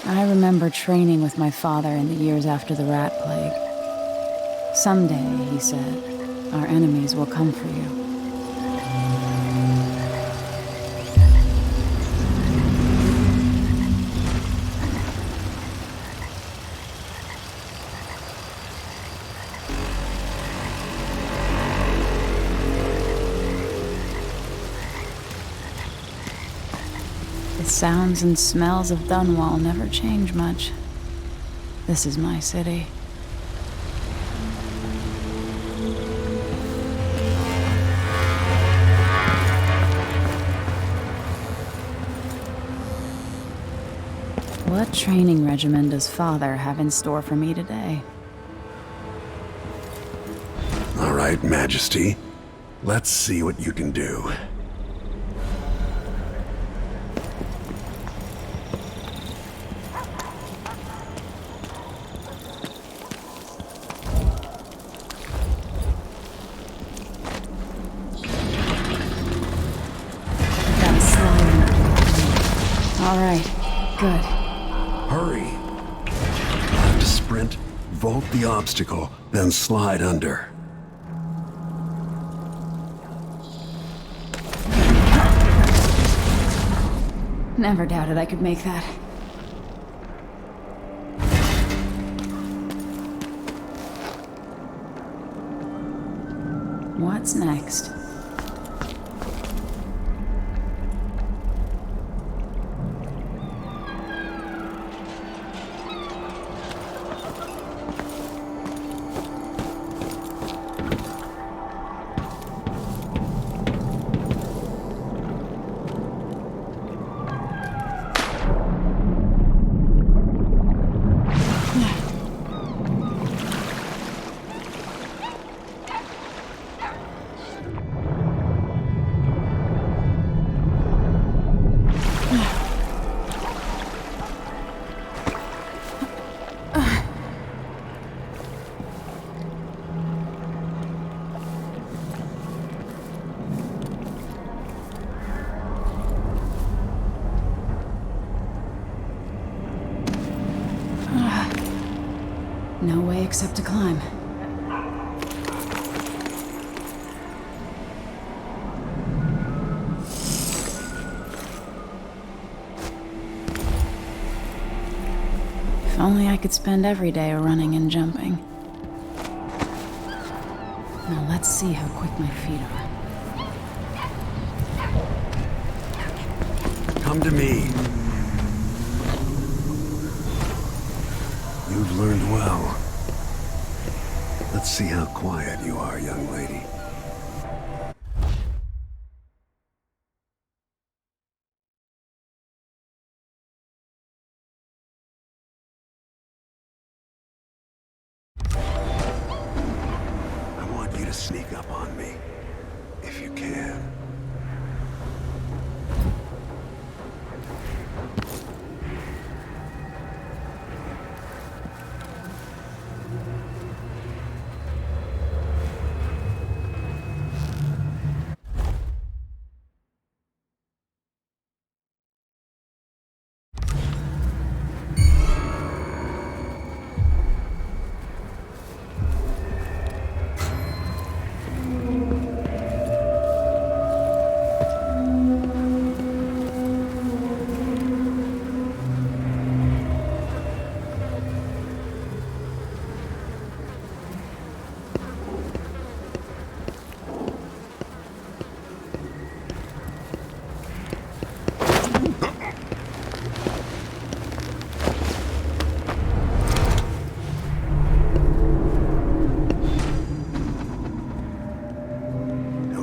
I remember training with my father in the years after the rat plague. Someday, he said, our enemies will come for you. The sounds and smells of Dunwall never change much. This is my city. What training regimen does Father have in store for me today? All right, Majesty. Let's see what you can do. All right, good. Hurry. Have to sprint, vault the obstacle, then slide under. Never doubted I could make that. What's next? No way except to climb. If only I could spend every day running and jumping. Now let's see how quick my feet are. Come to me. You've learned well. Let's see how quiet you are, young lady. I want you to sneak up on me, if you can.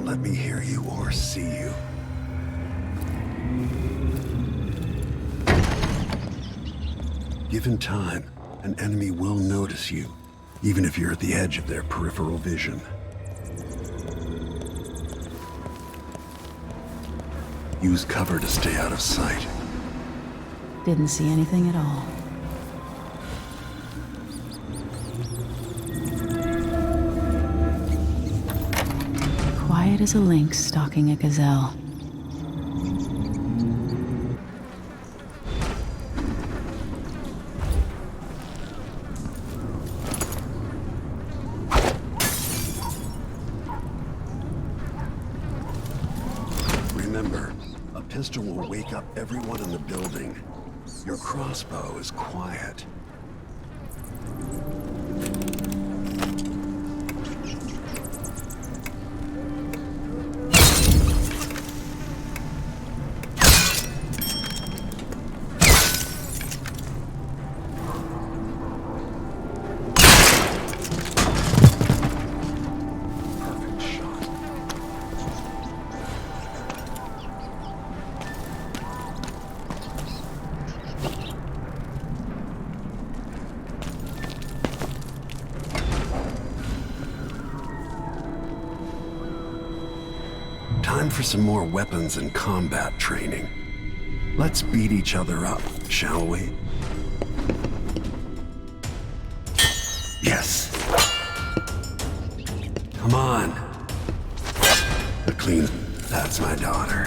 Let me hear you or see you. Given time, an enemy will notice you, even if you're at the edge of their peripheral vision. Use cover to stay out of sight. Didn't see anything at all. Quiet as a lynx stalking a gazelle. pistol will wake up everyone in the building. Your crossbow is quiet. Time for some more weapons and combat training. Let's beat each other up, shall we? Yes. Come on. The clean... That's my daughter.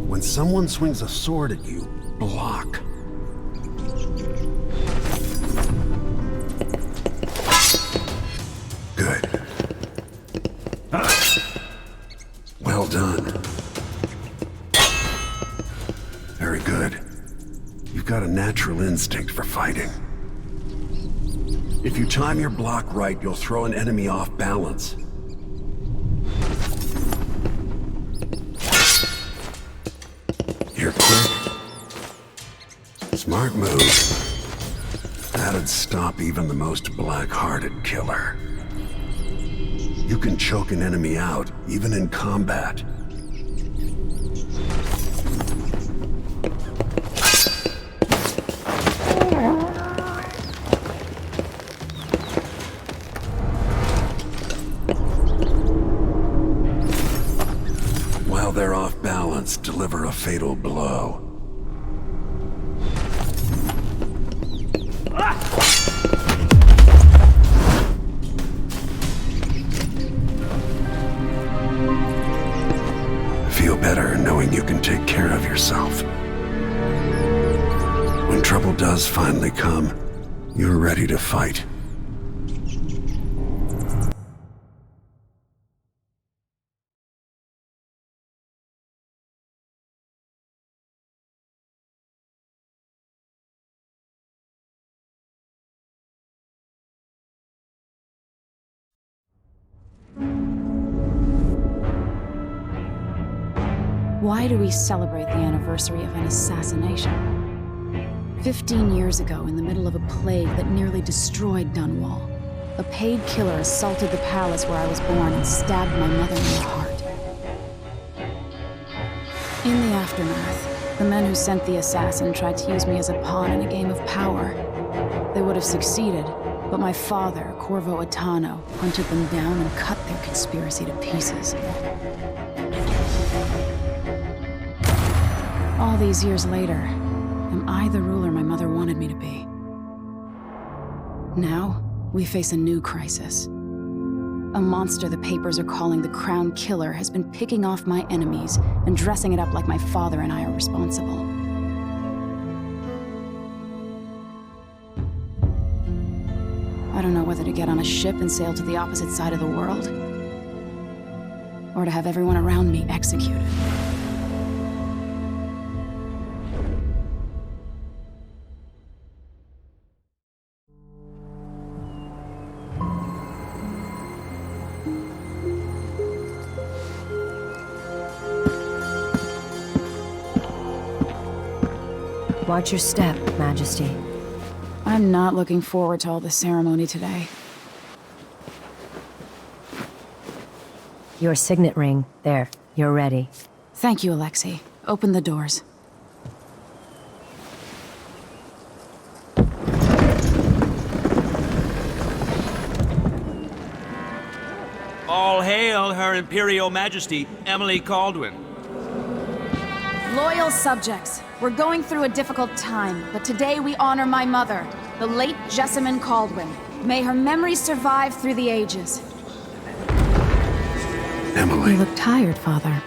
When someone swings a sword at you, block. Good. Well done. Very good. You've got a natural instinct for fighting. If you time your block right, you'll throw an enemy off balance. You're quick. Smart move. That'd stop even the most black-hearted killer. You can choke an enemy out, even in combat. While they're off balance, deliver a fatal blow. Feel better knowing you can take care of yourself. When trouble does finally come, you're ready to fight. Why do we celebrate the anniversary of an assassination? 15 years ago, in the middle of a plague that nearly destroyed Dunwall, a paid killer assaulted the palace where I was born and stabbed my mother in the heart. In the aftermath, the men who sent the assassin tried to use me as a pawn in a game of power. They would have succeeded, but my father, Corvo Attano, hunted them down and cut their conspiracy to pieces. All these years later, am I the ruler my mother wanted me to be? Now, we face a new crisis. A monster the papers are calling the Crown Killer has been picking off my enemies and dressing it up like my father and I are responsible. I don't know whether to get on a ship and sail to the opposite side of the world, or to have everyone around me executed. Watch your step, Majesty. I'm not looking forward to all the ceremony today. Your signet ring. There. You're ready. Thank you, Alexei. Open the doors. All hail Her Imperial Majesty, Emily Caldwin. Loyal subjects, we're going through a difficult time, but today we honor my mother, the late Jessamine Caldwin. May her memory survive through the ages. Emily. You look tired, Father.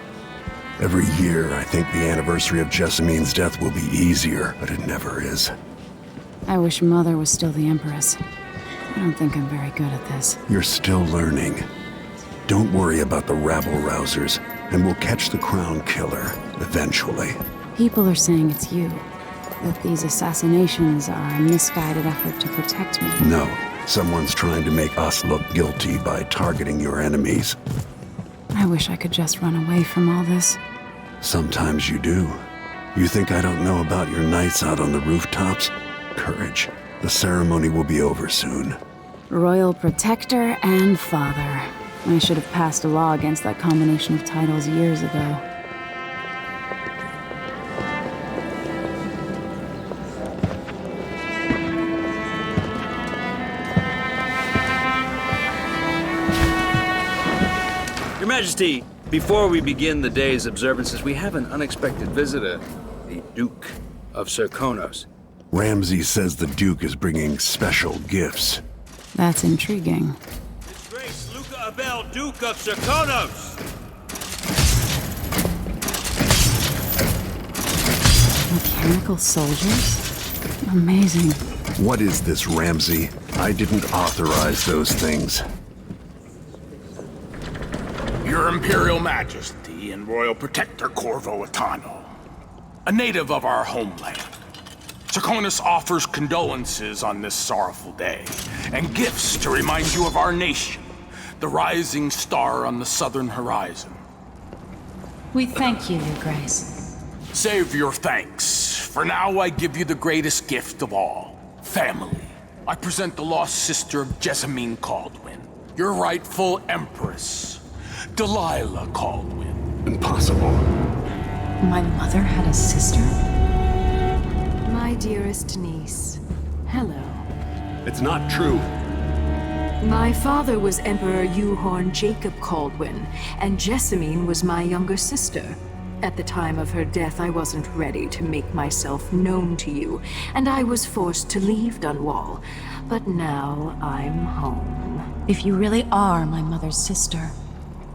Every year, I think the anniversary of Jessamine's death will be easier, but it never is. I wish Mother was still the Empress. I don't think I'm very good at this. You're still learning. Don't worry about the rabble-rousers, and we'll catch the Crown Killer. Eventually. People are saying it's you. That these assassinations are a misguided effort to protect me. No. Someone's trying to make us look guilty by targeting your enemies. I wish I could just run away from all this. Sometimes you do. You think I don't know about your nights out on the rooftops? Courage. The ceremony will be over soon. Royal Protector and Father. I should have passed a law against that combination of titles years ago. Your Majesty, before we begin the day's observances, we have an unexpected visitor, the Duke of Serkonos. Ramsey says the Duke is bringing special gifts. That's intriguing. His Grace Luca Abel, Duke of Serkonos! Mechanical soldiers? Amazing. What is this, Ramsey? I didn't authorize those things. Your Imperial Majesty and Royal Protector Corvo Atano, a native of our homeland. Serkonos offers condolences on this sorrowful day, and gifts to remind you of our nation, the rising star on the southern horizon. We thank you, Your Grace. Save your thanks, for now I give you the greatest gift of all, family. I present the lost sister of Jessamine Caldwin, your rightful Empress, Delilah Caldwin. Impossible. My mother had a sister? My dearest niece, hello. It's not true. My father was Emperor Yuhorn Jacob Caldwin, and Jessamine was my younger sister. At the time of her death, I wasn't ready to make myself known to you, and I was forced to leave Dunwall. But now I'm home. If you really are my mother's sister,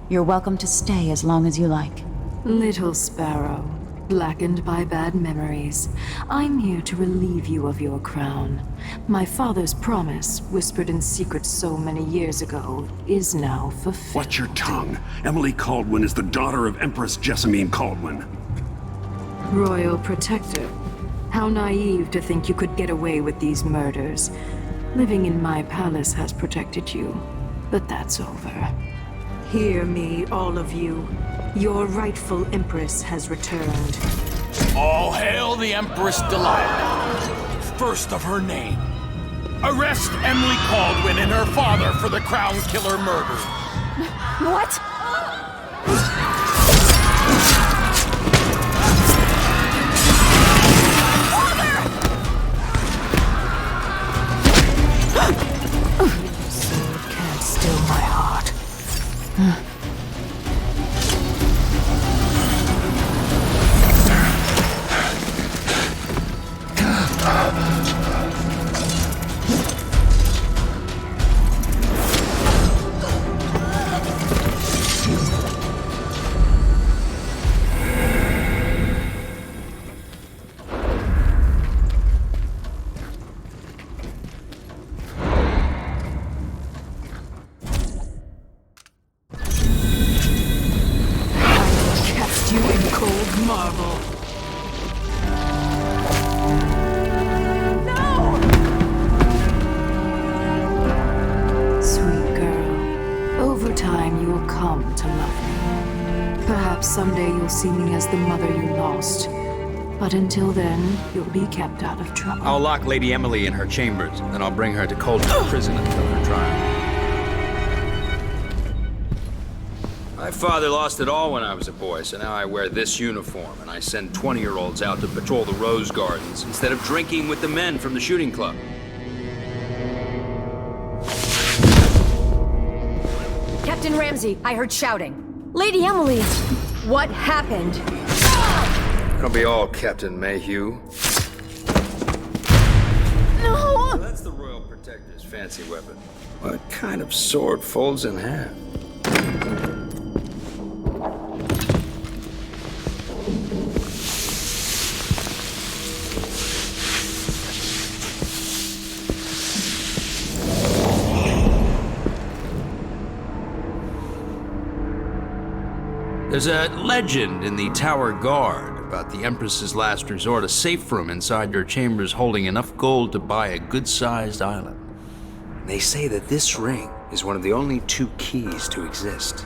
you're welcome to stay as long as you like. Little Sparrow, blackened by bad memories, I'm here to relieve you of your crown. My father's promise, whispered in secret so many years ago, is now fulfilled. Watch your tongue. Emily Caldwin is the daughter of Empress Jessamine Caldwin. Royal Protector, how naive to think you could get away with these murders. Living in my palace has protected you, but that's over. Hear me, all of you. Your rightful Empress has returned. All hail the Empress Delilah, first of her name. Arrest Emily Caldwin and her father for the Crown Killer murder. What? Sword can't still my heart. Cast you in cold marble. Sweet girl, over time you will come to love me. Perhaps someday you'll see me as the mother you lost. But until then, you'll be kept out of trouble. I'll lock Lady Emily in her chambers, then I'll bring her to Coldwood Prison until her trial. My father lost it all when I was a boy, so now I wear this uniform, and I send 20-year-olds out to patrol the rose gardens instead of drinking with the men from the shooting club. Captain Ramsey, I heard shouting. Lady Emily, what happened? It'll be all Captain Mayhew. No! That's the Royal Protector's fancy weapon. What kind of sword folds in half? There's a legend in the Tower Guard about the Empress's last resort, a safe room inside your chambers holding enough gold to buy a good-sized island. They say that this ring is one of the only 2 keys to exist.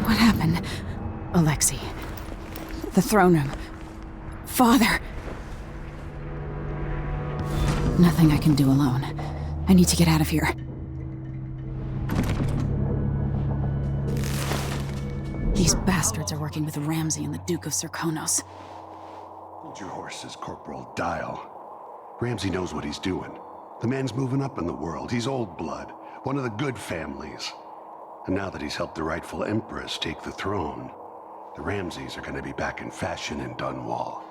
What happened? Alexei. The throne room. Father! Nothing I can do alone. I need to get out of here. These bastards are working with Ramsey and the Duke of Serkonos. Hold your horses, Corporal Dial. Ramsey knows what he's doing. The man's moving up in the world. He's old blood, one of the good families. And now that he's helped the rightful Empress take the throne, the Ramseys are going to be back in fashion in Dunwall.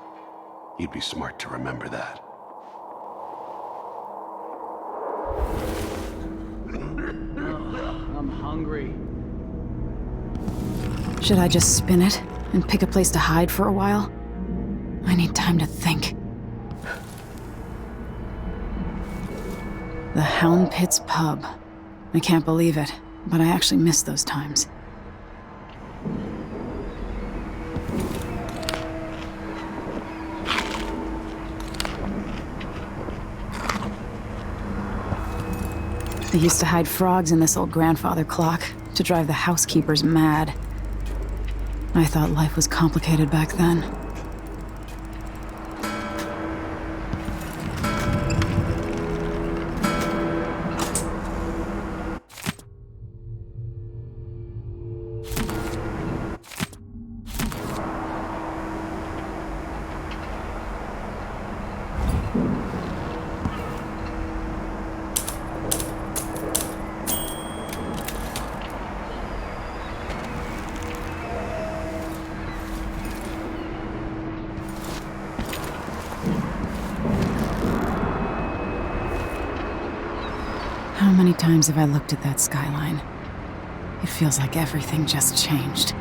You'd be smart to remember that. I'm hungry. Should I just spin it and pick a place to hide for a while? I need time to think. The Hound Pits pub. I can't believe it, but I actually miss those times. I used to hide frogs in this old grandfather clock to drive the housekeepers mad. I thought life was complicated back then. How many times have I looked at that skyline? It feels like everything just changed.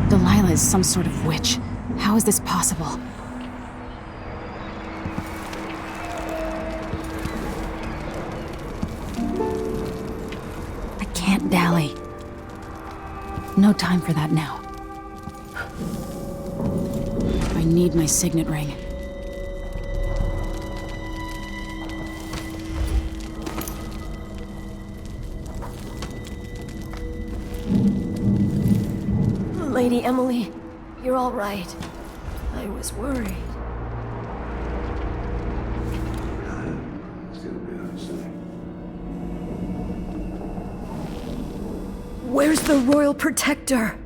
Delilah is some sort of witch. How is this possible? Dally. No time for that now. I need my signet ring. Lady Emily, you're all right. I was worried. Where's the Royal Protector?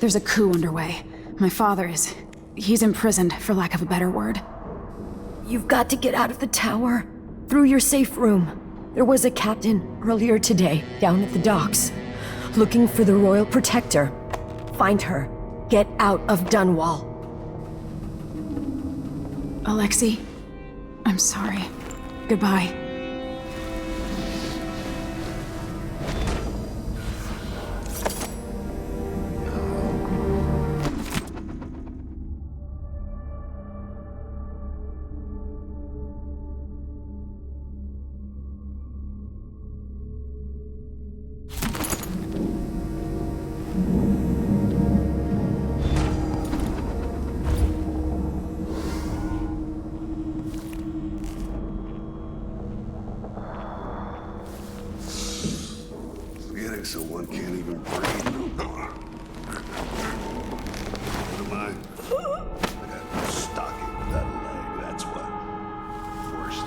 There's a coup underway. My father is... he's imprisoned, for lack of a better word. You've got to get out of the tower. Through your safe room. There was a captain earlier today, down at the docks. Looking for the Royal Protector. Find her. Get out of Dunwall. Alexei, I'm sorry. Goodbye. So one can't even breathe. Never mind. I got no stocking without a leg, that's what. Worse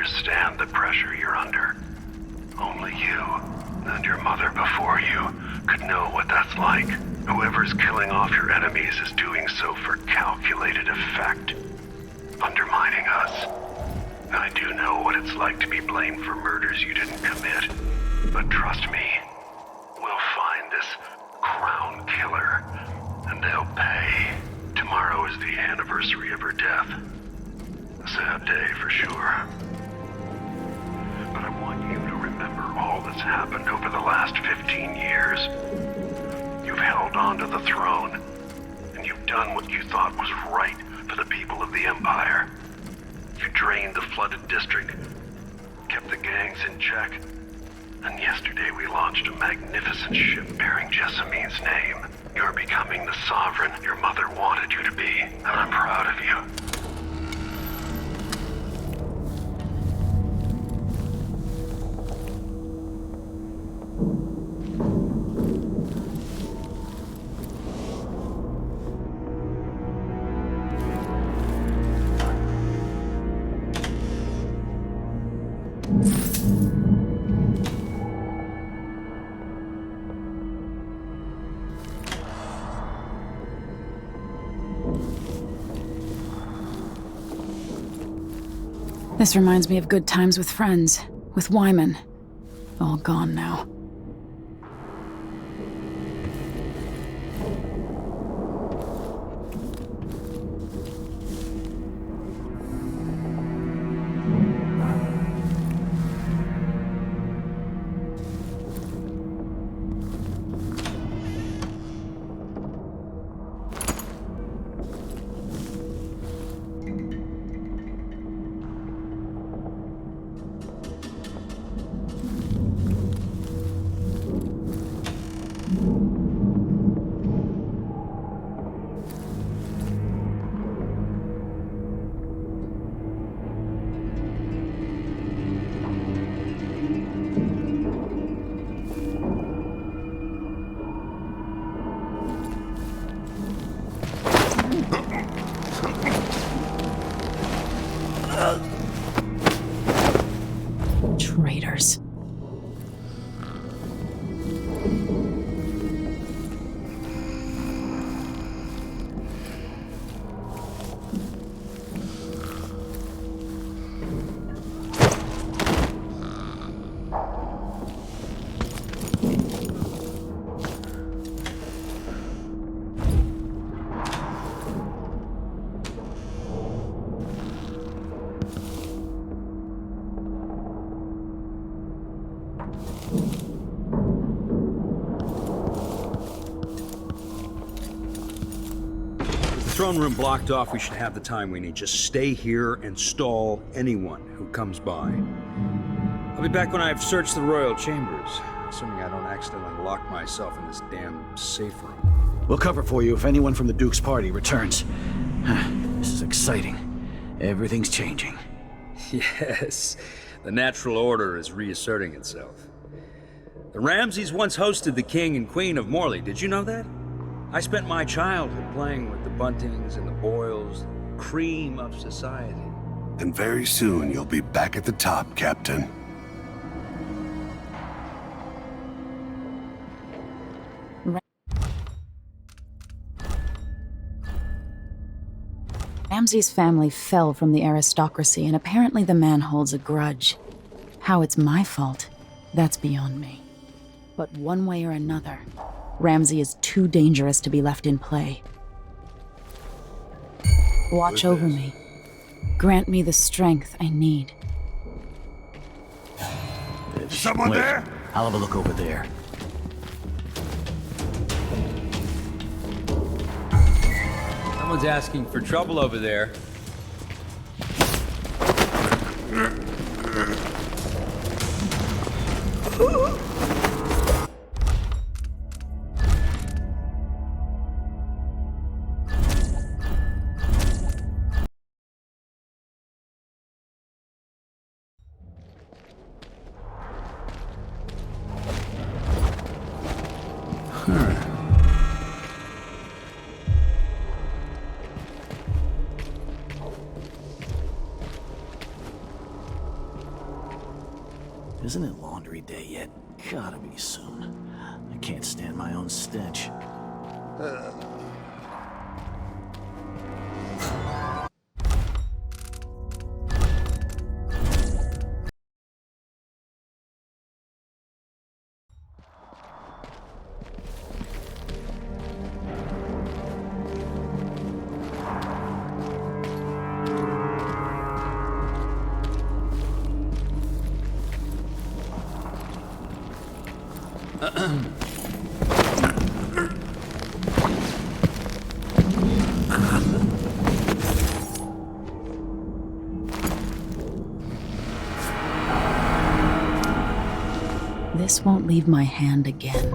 understand the pressure you're under. Only you, and your mother before you, could know what that's like. Whoever's killing off your enemies is doing so for calculated effect, undermining us. I do know what it's like to be blamed for murders you didn't commit, but trust me, we'll find this crown killer, and they'll pay. Tomorrow is the anniversary of her death. A sad day for sure. But I want you to remember all that's happened over the last 15 years. You've held on to the throne, and you've done what you thought was right for the people of the Empire. You drained the flooded district, kept the gangs in check, and yesterday we launched a magnificent ship bearing Jessamine's name. You're becoming the sovereign your mother wanted you to be, and I'm proud of you. This reminds me of good times with friends, with Wyman. All gone now. Traitors. Throne room blocked off, we should have the time we need. Just stay here and stall anyone who comes by. I'll be back when I've searched the royal chambers, assuming I don't accidentally lock myself in this damn safe room. We'll cover for you if anyone from the Duke's party returns. This is exciting. Everything's changing. Yes, the natural order is reasserting itself. The Ramseys once hosted the King and Queen of Morley, did you know that? I spent my childhood playing with the Buntings and the Boyles, cream of society. And very soon you'll be back at the top, Captain. Ramsey's family fell from the aristocracy, and apparently the man holds a grudge. How it's my fault, that's beyond me. But one way or another, Ramsey is too dangerous to be left in play. Watch over me. Grant me the strength I need. Someone Wait, there? I'll have a look over there. Someone's asking for trouble over there. Isn't it laundry day yet? Gotta be soon. I can't stand my own stench. This won't leave my hand again.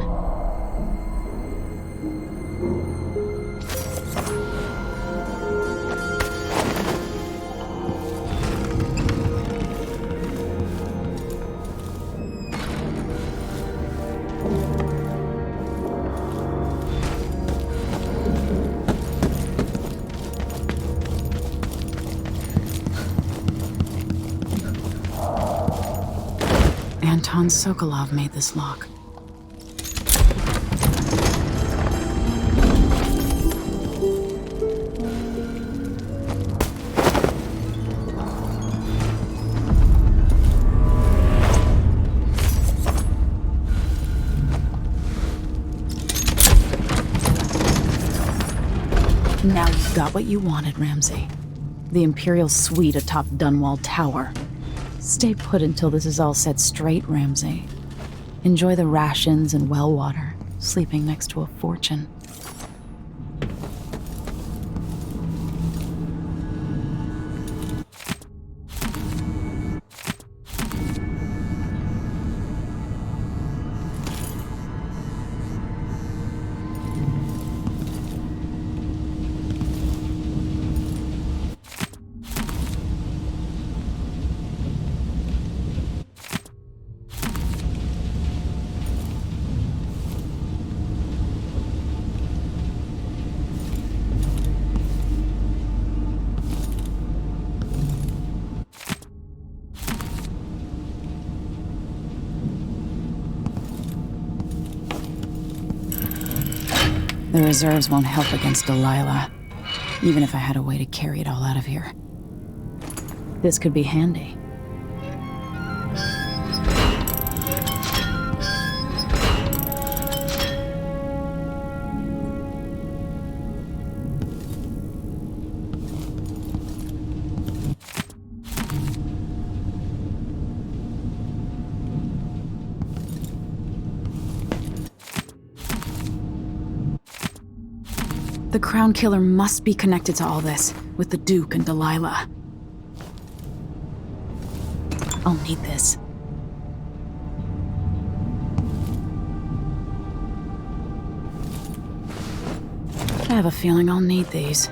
Anton Sokolov made this lock. Now you've got what you wanted, Ramsey. The Imperial suite atop Dunwall Tower. Stay put until this is all set straight, Ramsey. Enjoy the rations and well water, sleeping next to a fortune. The reserves won't help against Delilah, even if I had a way to carry it all out of here. This could be handy. The Crown Killer must be connected to all this, with the Duke and Delilah. I'll need this. I have a feeling I'll need these.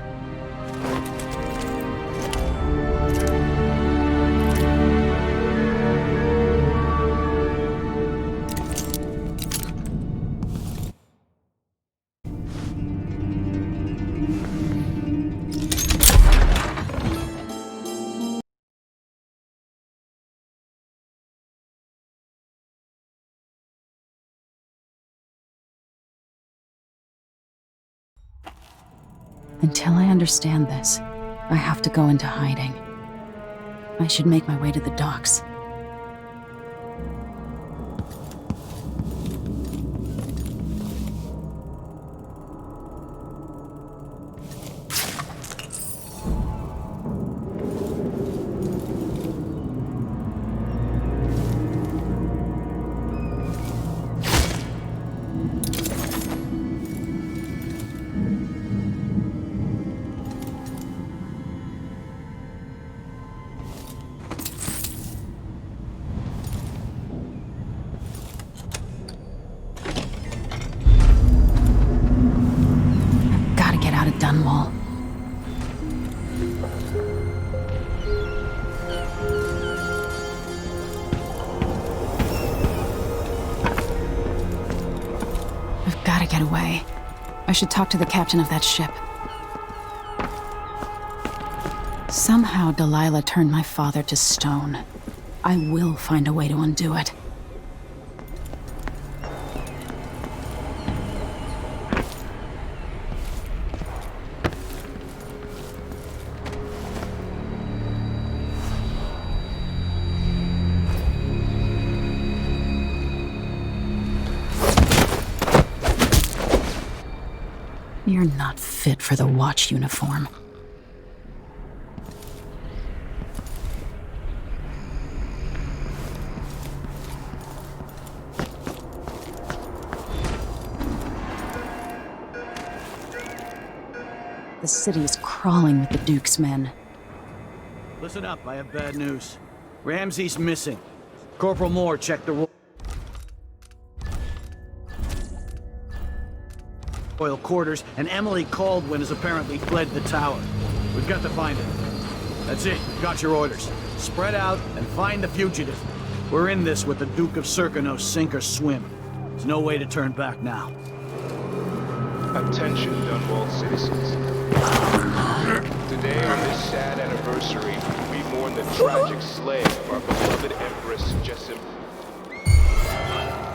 Until I understand this, I have to go into hiding. I should make my way to the docks. Dunwall. I've got to get away. I should talk to the captain of that ship. Somehow Delilah turned my father to stone. I will find a way to undo it. You're not fit for the watch uniform. The city is crawling with the Duke's men. Listen up, I have bad news. Ramsey's missing. Corporal Moore checked the royal quarters, and Emily Caldwin has apparently fled the tower. We've got to find her. That's it. Got your orders. Spread out and find the fugitive. We're in this with the Duke of Serkonos, sink or swim. There's no way to turn back now. Attention, Dunwall citizens. Today, on this sad anniversary, we mourn the tragic slaying of our beloved Empress Jessim.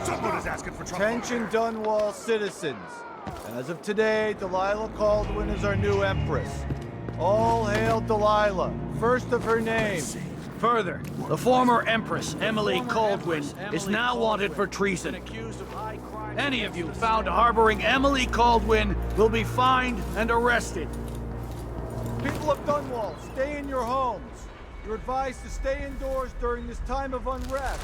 Someone is asking for trouble. Attention, Dunwall citizens. As of today, Delilah Caldwin is our new Empress. All hail Delilah, first of her name. Further, the former Empress, Emily Caldwin, is now wanted for treason. Any of you found harboring Emily Caldwin will be fined and arrested. People of Dunwall, stay in your homes. You're advised to stay indoors during this time of unrest.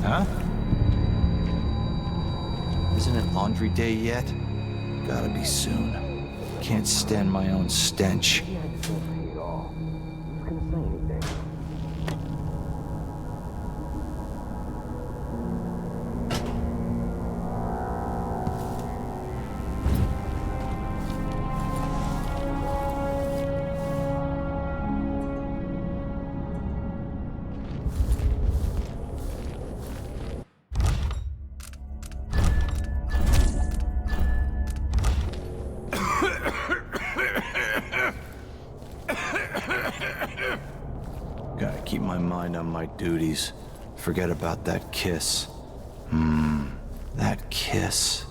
Huh? Isn't it laundry day yet? Gotta be soon. Can't stand my own stench. Gotta keep my mind on my duties. Forget about that kiss. That kiss.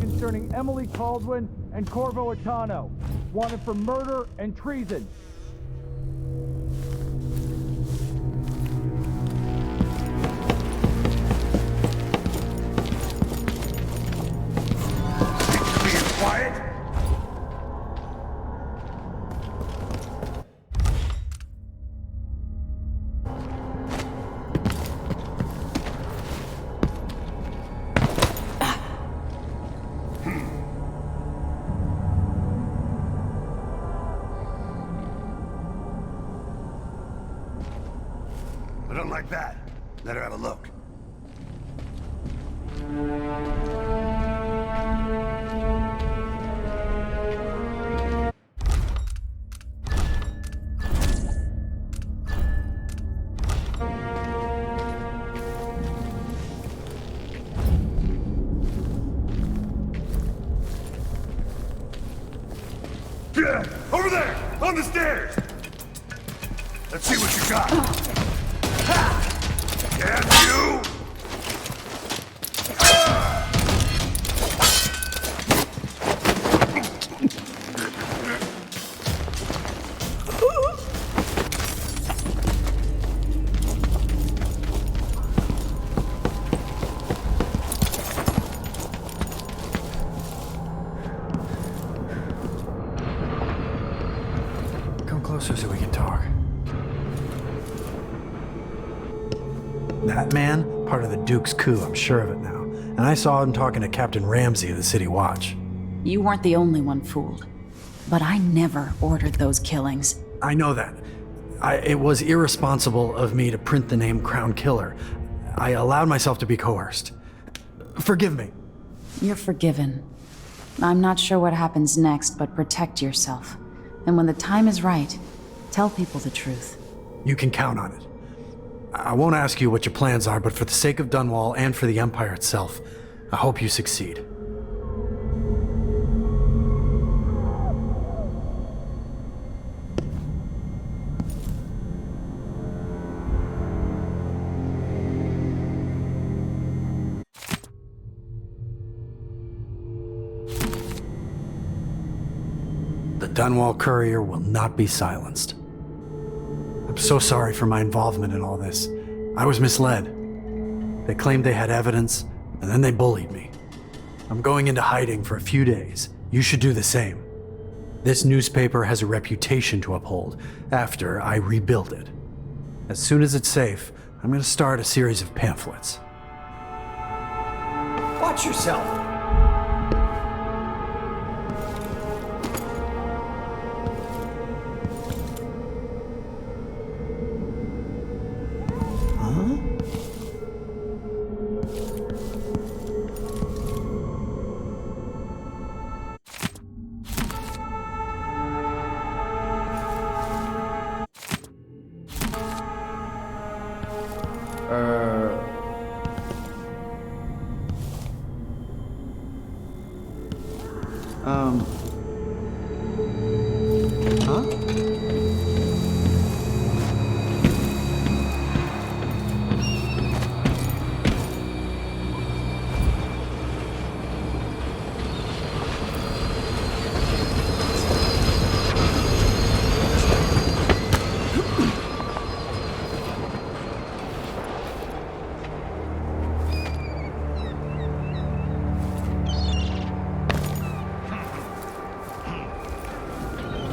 Concerning Emily Caldwin and Corvo Atano, wanted for murder and treason. Quiet. I don't like that. Let her have a look. Yeah, over there! On the stairs! Let's see what you got. Can you? Come closer so we can talk. That man, part of the Duke's coup, I'm sure of it now. And I saw him talking to Captain Ramsey of the City Watch. You weren't the only one fooled. But I never ordered those killings. I know that. It was irresponsible of me to print the name Crown Killer. I allowed myself to be coerced. Forgive me. You're forgiven. I'm not sure what happens next, but protect yourself. And when the time is right, tell people the truth. You can count on it. I won't ask you what your plans are, but for the sake of Dunwall and for the Empire itself, I hope you succeed. The Dunwall Courier will not be silenced. I'm so sorry for my involvement in all this. I was misled. They claimed they had evidence, and then they bullied me. I'm going into hiding for a few days. You should do the same. This newspaper has a reputation to uphold after I rebuild it. As soon as it's safe, I'm going to start a series of pamphlets. Watch yourself!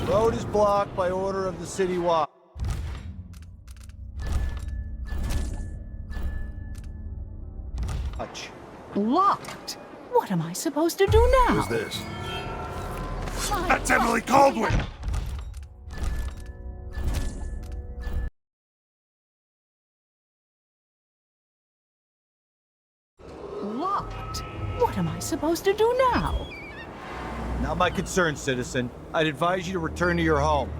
Road is blocked by order of the City Watch. Locked? What am I supposed to do now? Who's this? That's Emily Caldwin! Locked? What am I supposed to do now? Not my concern, citizen. I'd advise you to return to your home.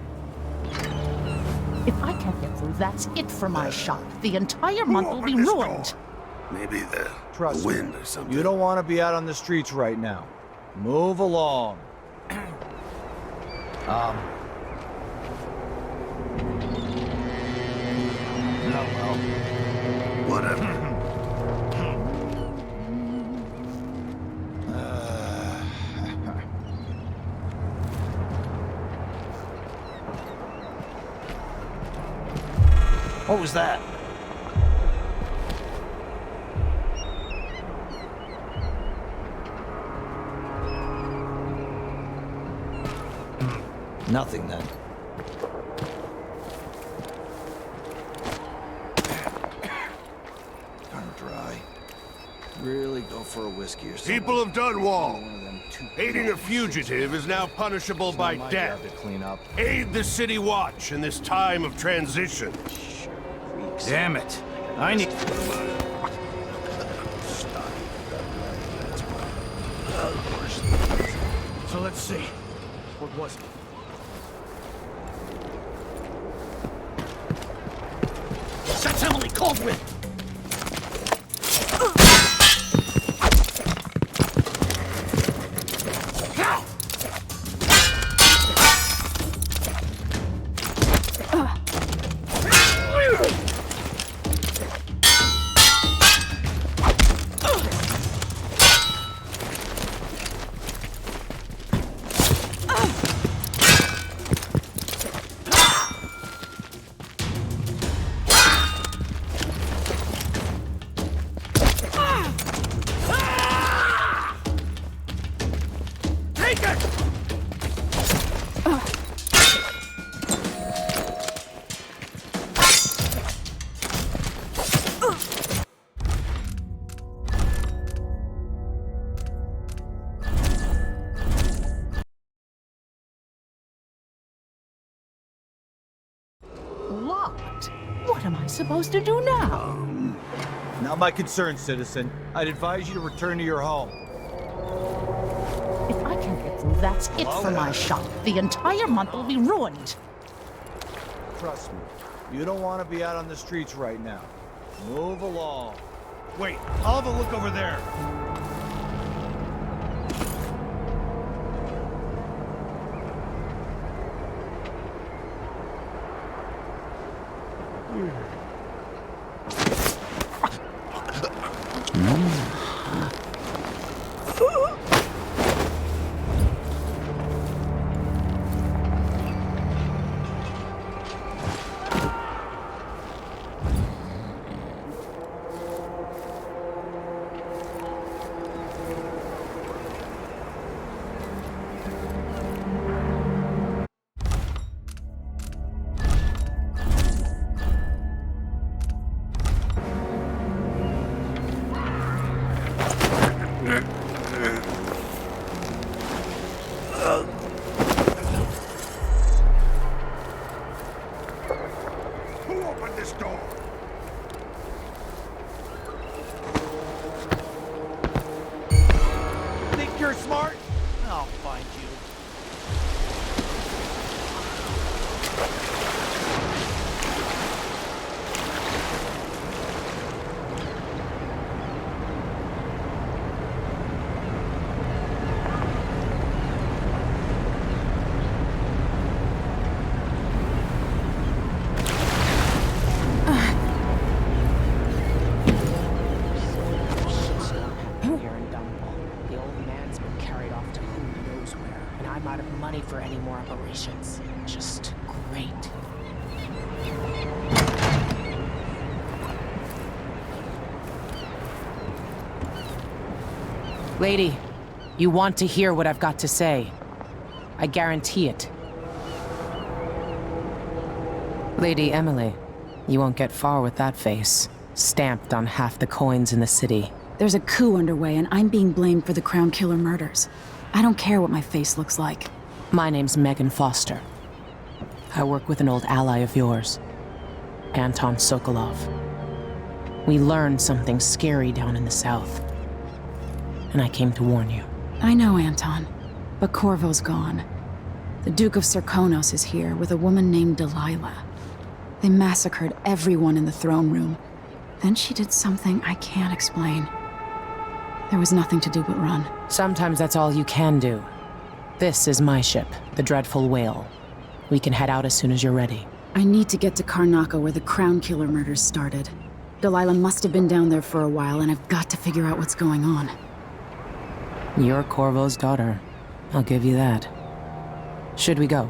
If I can't get through, that's it for my shop. The entire month will be ruined. Maybe the Trust wind me, or something. you don't want to be out on the streets right now. Move along. Oh, well. Whatever. What was that? Nothing then. Kind of dry. Really go for a whiskey or something. People of Dunwall, aiding a fugitive is now punishable by death. To clean up. Aid the City Watch in this time of transition. Damn it! I need. So let's see. What was it? That's Emily Caldwin! What am I supposed to do now? Not my concern, citizen. I'd advise you to return to your home. If I can get through, that's it for my shop. The entire month will be ruined. Trust me, you don't want to be out on the streets right now. Move along. Wait, I'll have a look over there. Who opened this door? Think you're smart? I'll find you. Here in Dunwall, the old man's been carried off to who knows where, and I'm out of money for any more operations. Just great. Lady, you want to hear what I've got to say. I guarantee it. Lady Emily, you won't get far with that face, stamped on half the coins in the city. There's a coup underway, and I'm being blamed for the Crown Killer murders. I don't care what my face looks like. My name's Megan Foster. I work with an old ally of yours, Anton Sokolov. We learned something scary down in the south, and I came to warn you. I know, Anton, but Corvo's gone. The Duke of Serkonos is here with a woman named Delilah. They massacred everyone in the throne room. Then she did something I can't explain. There was nothing to do but run. Sometimes that's all you can do. This is my ship, the Dreadful Whale. We can head out as soon as you're ready. I need to get to Karnaca where the Crown Killer murders started. Delilah must have been down there for a while, and I've got to figure out what's going on. You're Corvo's daughter. I'll give you that. Should we go?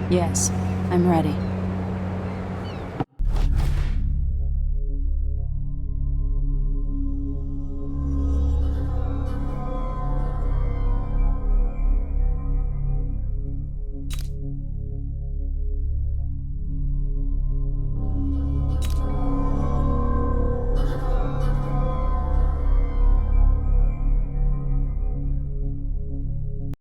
Yes, I'm ready.